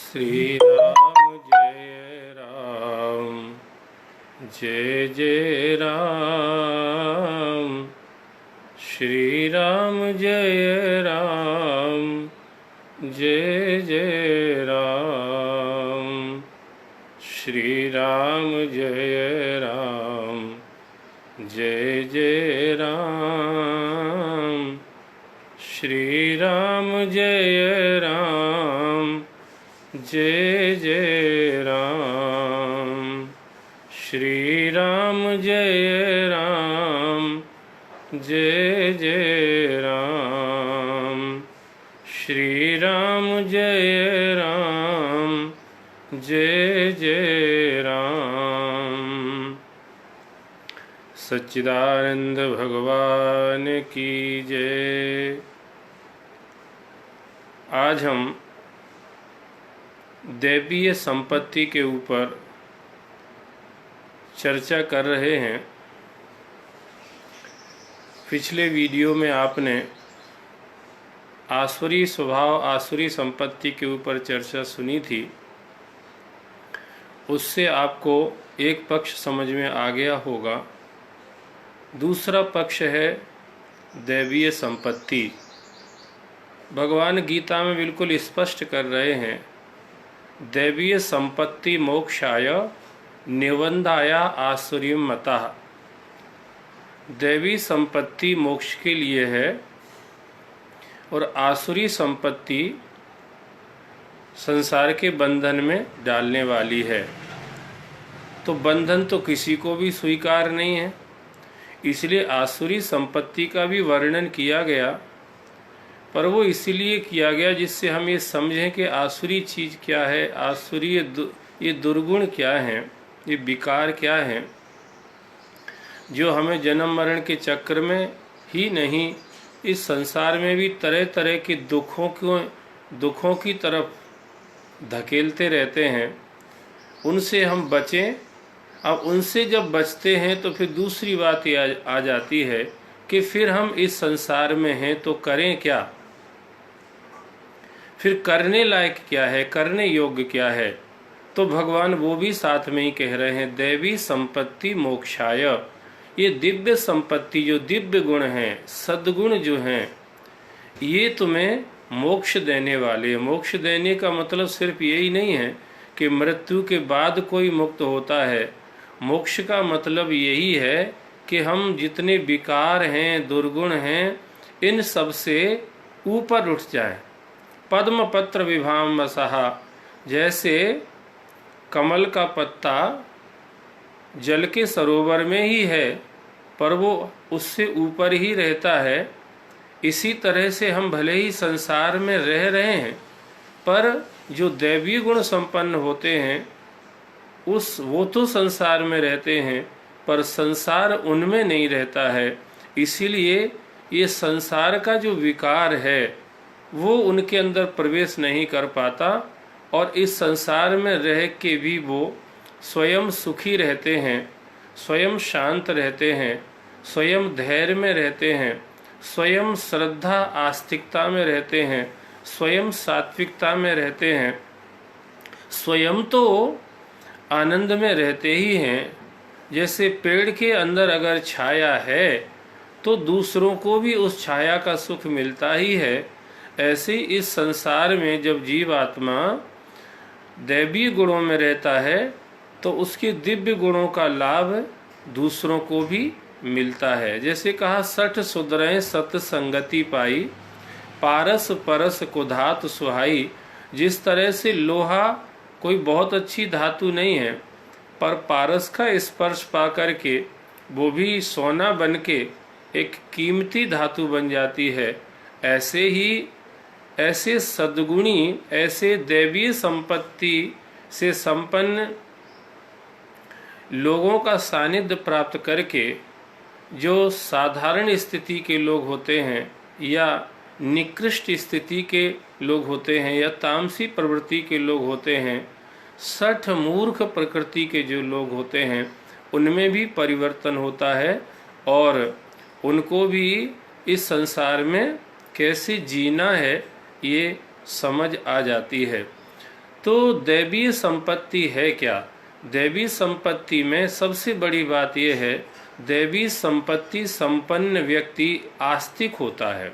श्री राम जय राम जय जय राम। श्री राम जय राम जय जय राम। श्री राम जय राम जय जय राम। श्री राम जय राम जय जय राम। श्री राम जय राम जय जय राम। श्री राम जय राम जय जय राम। सच्चिदानंद भगवान की जय। आज हम दैवीय संपत्ति के ऊपर चर्चा कर रहे हैं। पिछले वीडियो में आपने आसुरी स्वभाव आसुरी संपत्ति के ऊपर चर्चा सुनी थी। उससे आपको एक पक्ष समझ में आ गया होगा। दूसरा पक्ष है दैवीय संपत्ति। भगवान गीता में बिल्कुल स्पष्ट कर रहे हैं, दैवीय संपत्ति मोक्षाय निबंधाया आसुरीम मतः। दैवी संपत्ति मोक्ष के लिए है और आसुरी संपत्ति संसार के बंधन में डालने वाली है। तो बंधन तो किसी को भी स्वीकार नहीं है, इसलिए आसुरी संपत्ति का भी वर्णन किया गया। पर वो इसीलिए किया गया जिससे हम ये समझें कि आसुरी चीज़ क्या है, आसुरी ये दुर्गुण क्या हैं, ये विकार क्या हैं, जो हमें जन्म मरण के चक्र में ही नहीं इस संसार में भी तरह तरह के दुखों की तरफ धकेलते रहते हैं। उनसे हम बचें। अब उनसे जब बचते हैं तो फिर दूसरी बात ये आ जाती है कि फिर हम इस संसार में हैं तो करें क्या, फिर करने लायक क्या है, करने योग्य क्या है। तो भगवान वो भी साथ में ही कह रहे हैं, दैवी संपत्ति मोक्षाय। ये दिव्य संपत्ति, जो दिव्य गुण हैं, सद्गुण जो हैं, ये तुम्हें मोक्ष देने वाले। मोक्ष देने का मतलब सिर्फ यही नहीं है कि मृत्यु के बाद कोई मुक्त होता है। मोक्ष का मतलब यही है कि हम जितने विकार हैं, दुर्गुण हैं, इन सब से ऊपर उठ जाएं। पद्म पत्र विभाम वसहा, जैसे कमल का पत्ता जल के सरोवर में ही है पर वो उससे ऊपर ही रहता है, इसी तरह से हम भले ही संसार में रह रहे हैं पर जो दैवीय गुण संपन्न होते हैं वो तो संसार में रहते हैं पर संसार उनमें नहीं रहता है। इसीलिए ये संसार का जो विकार है वो उनके अंदर प्रवेश नहीं कर पाता और इस संसार में रह के भी वो स्वयं सुखी रहते हैं, स्वयं शांत रहते हैं, स्वयं धैर्य में रहते हैं, स्वयं श्रद्धा आस्तिकता में रहते हैं, स्वयं सात्विकता में रहते हैं, स्वयं तो आनंद में रहते ही हैं। जैसे पेड़ के अंदर अगर छाया है तो दूसरों को भी उस छाया का सुख मिलता ही है। ऐसे इस संसार में जब जीवात्मा दैवीय गुणों में रहता है तो उसके दिव्य गुणों का लाभ दूसरों को भी मिलता है। जैसे कहा, सठ सुधरें सत संगति पाई, पारस परस को धातु सुहाई। जिस तरह से लोहा कोई बहुत अच्छी धातु नहीं है पर पारस का स्पर्श पा करके वो भी सोना बन के एक कीमती धातु बन जाती है, ऐसे ही ऐसे सद्गुणी, ऐसे दैवीय संपत्ति से संपन्न लोगों का सानिध्य प्राप्त करके जो साधारण स्थिति के लोग होते हैं या निकृष्ट स्थिति के लोग होते हैं या तामसी प्रवृत्ति के लोग होते हैं, सठ मूर्ख प्रकृति के जो लोग होते हैं, उनमें भी परिवर्तन होता है और उनको भी इस संसार में कैसे जीना है ये समझ आ जाती है। तो दैवीय संपत्ति है क्या? दैवीय संपत्ति में सबसे बड़ी बात यह है, दैवीय संपत्ति संपन्न व्यक्ति आस्तिक होता है,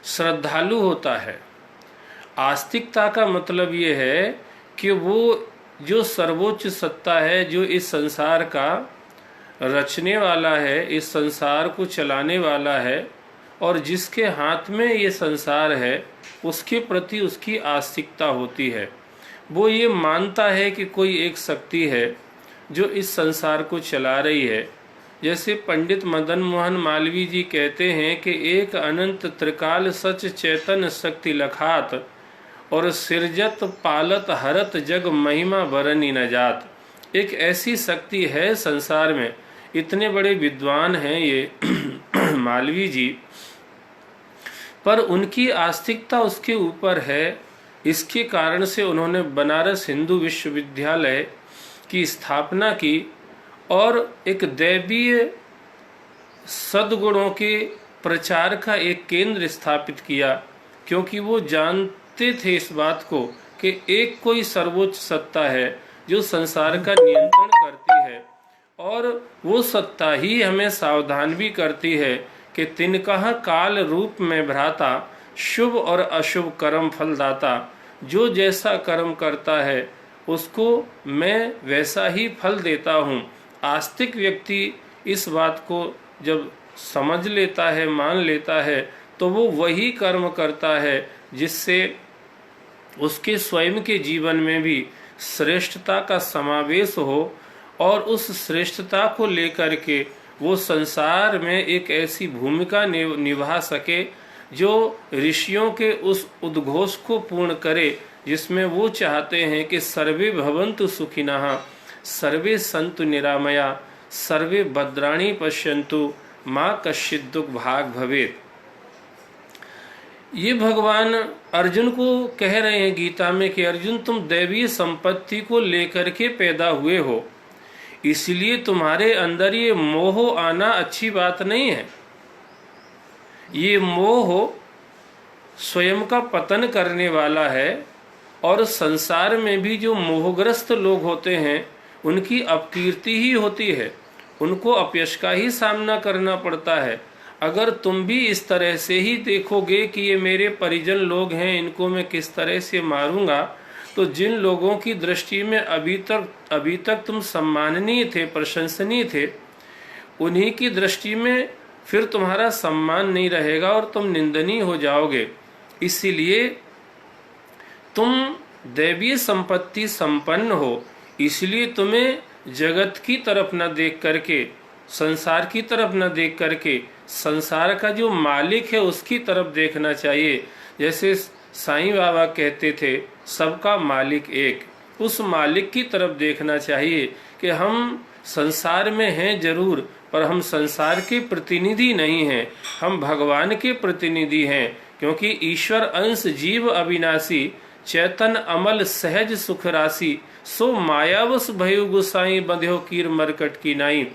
श्रद्धालु होता है। आस्तिकता का मतलब ये है कि वो जो सर्वोच्च सत्ता है, जो इस संसार का रचने वाला है, इस संसार को चलाने वाला है और जिसके हाथ में ये संसार है, उसके प्रति उसकी आस्तिकता होती है। वो ये मानता है कि कोई एक शक्ति है जो इस संसार को चला रही है। जैसे पंडित मदन मोहन मालवीय जी कहते हैं कि एक अनंत त्रिकाल सच चैतन्य शक्ति लखात और सिरजत पालत हरत जग महिमा बरनी न जात। एक ऐसी शक्ति है संसार में, इतने बड़े विद्वान हैं ये मालवीय जी, पर उनकी आस्तिकता उसके ऊपर है। इसके कारण से उन्होंने बनारस हिंदू विश्वविद्यालय की स्थापना की और एक दैवीय सद्गुणों के प्रचार का एक केंद्र स्थापित किया, क्योंकि वो जानते थे इस बात को कि एक कोई सर्वोच्च सत्ता है जो संसार का नियंत्रण करती है और वो सत्ता ही हमें सावधान भी करती है कि तिनकह काल रूप में भ्राता शुभ और अशुभ कर्म फलदाता। जो जैसा कर्म करता है उसको मैं वैसा ही फल देता हूँ। आस्तिक व्यक्ति इस बात को जब समझ लेता है, मान लेता है, तो वो वही कर्म करता है जिससे उसके स्वयं के जीवन में भी श्रेष्ठता का समावेश हो और उस श्रेष्ठता को लेकर के वो संसार में एक ऐसी भूमिका निभा सके जो ऋषियों के उस उद्घोष को पूर्ण करे, जिसमें वो चाहते हैं कि सर्वे भवन्तु सुखिनः, सर्वे सन्तु निरामया, सर्वे भद्राणि पश्यन्तु, माँ कश्चित् दुःख भाग भवेत्। ये भगवान अर्जुन को कह रहे हैं गीता में कि अर्जुन तुम दैवीय संपत्ति को लेकर के पैदा हुए हो, इसलिए तुम्हारे अंदर ये मोह आना अच्छी बात नहीं है। ये मोह स्वयं का पतन करने वाला है और संसार में भी जो मोहग्रस्त लोग होते हैं उनकी अपकीर्ति ही होती है, उनको अपयश का ही सामना करना पड़ता है। अगर तुम भी इस तरह से ही देखोगे कि ये मेरे परिजन लोग हैं, इनको मैं किस तरह से मारूंगा, तो जिन लोगों की दृष्टि में अभी तक तुम सम्माननीय थे, प्रशंसनीय थे, उन्हीं की दृष्टि में फिर तुम्हारा सम्मान नहीं रहेगा और तुम निंदनीय हो जाओगे। इसीलिए तुम दैवीय संपत्ति संपन्न हो, इसलिए तुम्हें जगत की तरफ न देख करके, संसार की तरफ न देख करके संसार का जो मालिक है उसकी तरफ देखना चाहिए। जैसे साईं बाबा कहते थे, सबका मालिक एक, उस मालिक की तरफ देखना चाहिए कि हम संसार में हैं जरूर, पर हम संसार के प्रतिनिधि नहीं हैं, हम भगवान के प्रतिनिधि हैं। क्योंकि ईश्वर अंश जीव अविनाशी, चैतन अमल सहज सुख राशि, सो मायावश भयो गुसाई, बंध्यो कीर मरकट की नाई।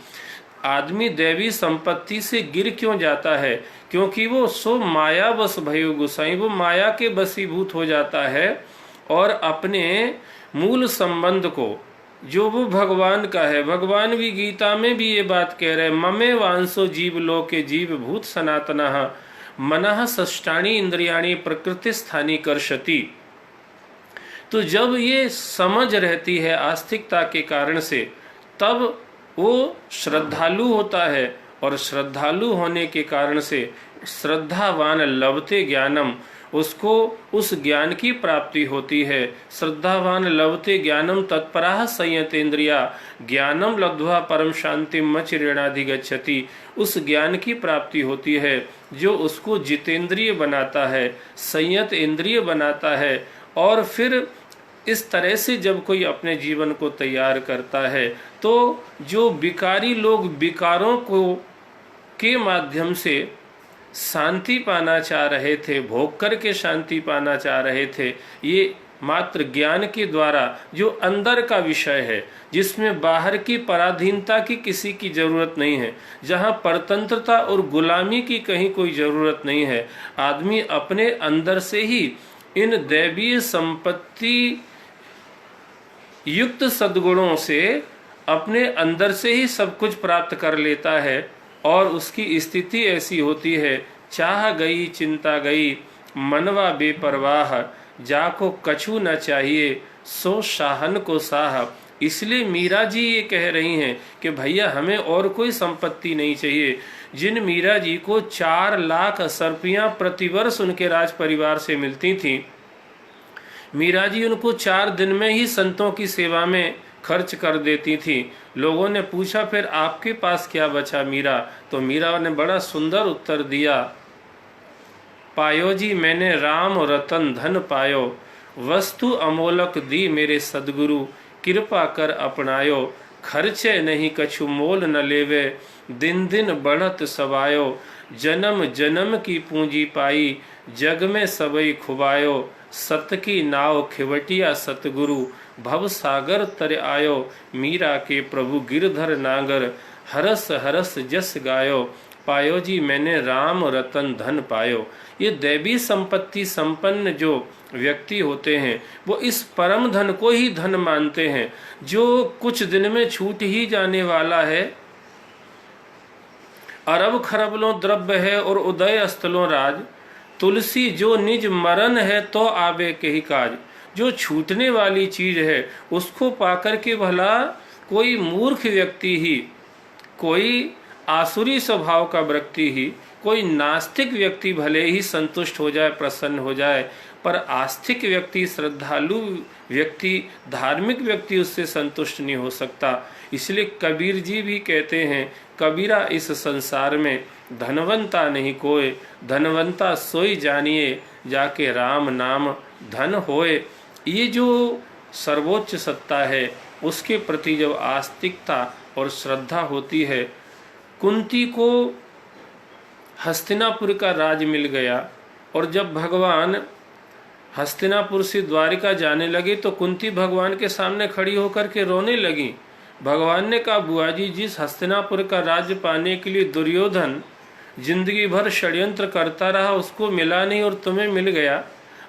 आदमी दैवी संपत्ति से गिर क्यों जाता है? क्योंकि वो सो मायावश भयो गुसाई, वो माया के बसीभूत हो जाता है और अपने मूल संबंध को, जो वो भगवान का है, भगवान भी गीता में भी ये बात कह रहे हैं, ममे वांसो जीव लोके जीव भूत सनातनः, मनः षष्ठानि इंद्रियाणि प्रकृति स्थानी कर्षति। तो जब ये समझ रहती है आस्तिकता के कारण से, तब वो श्रद्धालु होता है और श्रद्धालु होने के कारण से श्रद्धावान लभते ज्ञानम, उसको उस ज्ञान की प्राप्ति होती है। श्रद्धावान लभते ज्ञानम तत्पराः संयतेन्द्रिया, ज्ञानम लब्ध्वा परम शांति मचिरेणाधिगच्छति। उस ज्ञान की प्राप्ति होती है जो उसको जितेंद्रिय बनाता है, संयत इंद्रिय बनाता है। और फिर इस तरह से जब कोई अपने जीवन को तैयार करता है, तो जो विकारी लोग विकारों को के माध्यम से शांति पाना चाह रहे थे, भोग करके शांति पाना चाह रहे थे, ये मात्र ज्ञान के द्वारा, जो अंदर का विषय है, जिसमें बाहर की पराधीनता की किसी की जरूरत नहीं है, जहाँ परतंत्रता और गुलामी की कहीं कोई जरूरत नहीं है, आदमी अपने अंदर से ही इन दैवीय संपत्ति युक्त सद्गुणों से अपने अंदर से ही सब कुछ प्राप्त कर लेता है और उसकी स्थिति ऐसी होती है, चाह गई चिंता गई मनवा बेपरवाह, जाको कछु न चाहिए सो शाहन को साह। इसलिए मीरा जी ये कह रही हैं कि भैया हमें और कोई संपत्ति नहीं चाहिए। जिन मीरा जी को 4 लाख सर्पियां प्रतिवर्ष उनके राज परिवार से मिलती थीं, मीरा जी उनको 4 दिन में ही संतों की सेवा में खर्च कर देती थी। लोगों ने पूछा फिर आपके पास क्या बचा मीरा? तो मीरा ने बड़ा सुंदर उत्तर दिया, पायो जी मैंने राम रतन धन पायो, वस्तु अमोलक दी मेरे सदगुरु, कृपा कर अपनायो, खर्चे नहीं कछु मोल न लेवे, दिन दिन बढ़त सवायो, जन्म जन्म की पूंजी पाई, जग में सबई खुबायो, सत की नाव खिवटिया सतगुरु, भव सागर तर आयो, मीरा के प्रभु गिरधर नागर, हरस हरस जस गायो, पायो जी मैंने राम रतन धन पायो। ये दैवी संपत्ति संपन्न जो व्यक्ति होते हैं वो इस परम धन को ही धन मानते हैं, जो कुछ दिन में छूट ही जाने वाला है। अरब खरबलों द्रव्य है और उदय स्थलों राज, तुलसी जो निज मरण है तो आवे के ही काज। जो छूटने वाली चीज है उसको पाकर के भला कोई मूर्ख व्यक्ति ही, कोई आसुरी स्वभाव का व्यक्ति ही, कोई नास्तिक व्यक्ति भले ही संतुष्ट हो जाए, प्रसन्न हो जाए, पर आस्तिक व्यक्ति, श्रद्धालु व्यक्ति, धार्मिक व्यक्ति उससे संतुष्ट नहीं हो सकता। इसलिए कबीर जी भी कहते हैं, कबीरा इस संसार में धनवंता नहीं कोय, धनवंता सोई जानिए, जाके राम नाम धन होए। ये जो सर्वोच्च सत्ता है उसके प्रति जब आस्तिकता और श्रद्धा होती है। कुंती को हस्तिनापुर का राज मिल गया और जब भगवान हस्तिनापुर से द्वारिका जाने लगे तो कुंती भगवान के सामने खड़ी होकर के रोने लगी। भगवान ने कहा, बुआ जी, जिस हस्तिनापुर का राज्य पाने के लिए दुर्योधन जिंदगी भर षड्यंत्र करता रहा उसको मिला नहीं और तुम्हें मिल गया,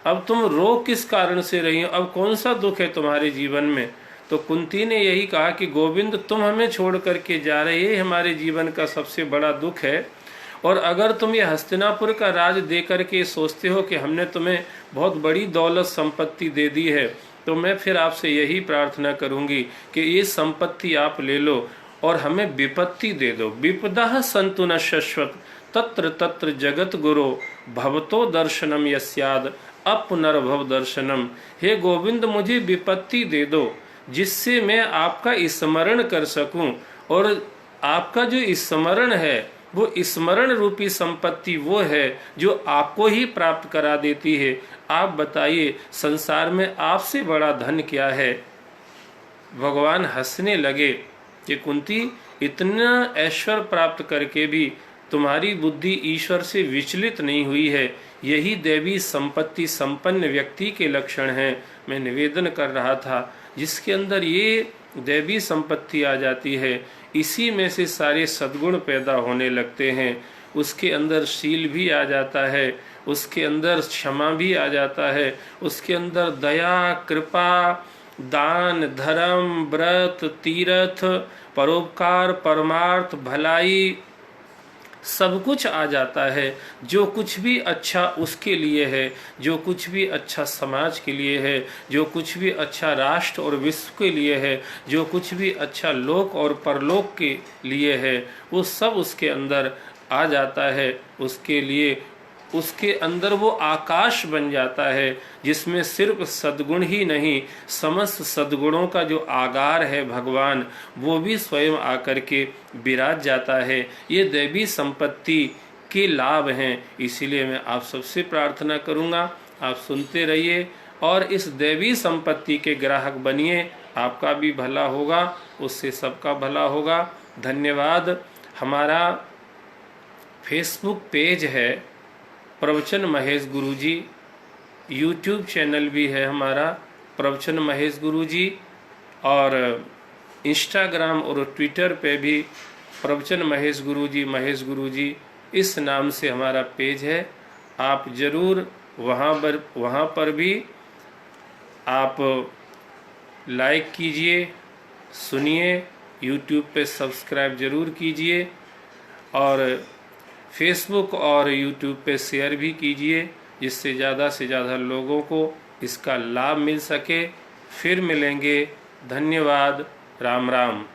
अब तुम रो किस कारण से रही हो? अब कौन सा दुख है तुम्हारे जीवन में? तो कुंती ने यही कहा कि गोविंद, तुम हमें छोड़ करके जा रहे, ये हमारे जीवन का सबसे बड़ा दुख है। और अगर तुम ये हस्तिनापुर का राज दे करके सोचते हो कि हमने तुम्हें बहुत बड़ी दौलत संपत्ति दे दी है, तो मैं फिर आपसे यही प्रार्थना करूंगी कि ये संपत्ति आप ले लो और हमें विपत्ति दे दो। विपदा संतु न शश्वत तत्र तत्र जगत गुरो, भवतो दर्शनम यस्याद अपुनर्भव दर्शनम। हे गोविंद, मुझे विपत्ति दे दो जिससे मैं आपका स्मरण कर सकूं, और आपका जो स्मरण है वो स्मरण रूपी संपत्ति वो है जो आपको ही प्राप्त करा देती है। आप बताइए, संसार में आपसे बड़ा धन क्या है? भगवान हंसने लगे कि कुंती, इतना ऐश्वर्य प्राप्त करके भी तुम्हारी बुद्धि ईश्वर से विचलित नहीं हुई है। यही देवी संपत्ति संपन्न व्यक्ति के लक्षण हैं। मैं निवेदन कर रहा था, जिसके अंदर ये देवी संपत्ति आ जाती है, इसी में से सारे सद्गुण पैदा होने लगते हैं। उसके अंदर शील भी आ जाता है, उसके अंदर क्षमा भी आ जाता है, उसके अंदर दया, कृपा, दान, धर्म, व्रत, तीर्थ, परोपकार, परमार्थ, भलाई, सब कुछ आ जाता है। जो कुछ भी अच्छा उसके लिए है, जो कुछ भी अच्छा समाज के लिए है, जो कुछ भी अच्छा राष्ट्र और विश्व के लिए है, जो कुछ भी अच्छा लोक और परलोक के लिए है, वो सब उसके अंदर आ जाता है। उसके लिए उसके अंदर वो आकाश बन जाता है जिसमें सिर्फ सद्गुण ही नहीं, समस्त सद्गुणों का जो आगार है भगवान, वो भी स्वयं आकर के विराज जाता है। ये दैवी संपत्ति के लाभ हैं। इसीलिए मैं आप सबसे प्रार्थना करूंगा, आप सुनते रहिए और इस दैवी संपत्ति के ग्राहक बनिए। आपका भी भला होगा, उससे सबका भला होगा। धन्यवाद। हमारा फेसबुक पेज है प्रवचन महेश गुरुजी, यूट्यूब चैनल भी है हमारा प्रवचन महेश गुरुजी, और इंस्टाग्राम और ट्विटर पे भी प्रवचन महेश गुरुजी इस नाम से हमारा पेज है। आप ज़रूर वहाँ पर भी आप लाइक कीजिए, सुनिए, यूट्यूब पे सब्सक्राइब ज़रूर कीजिए और फेसबुक और यूट्यूब पे शेयर भी कीजिए, जिससे ज़्यादा से ज़्यादा लोगों को इसका लाभ मिल सके। फिर मिलेंगे। धन्यवाद। राम राम।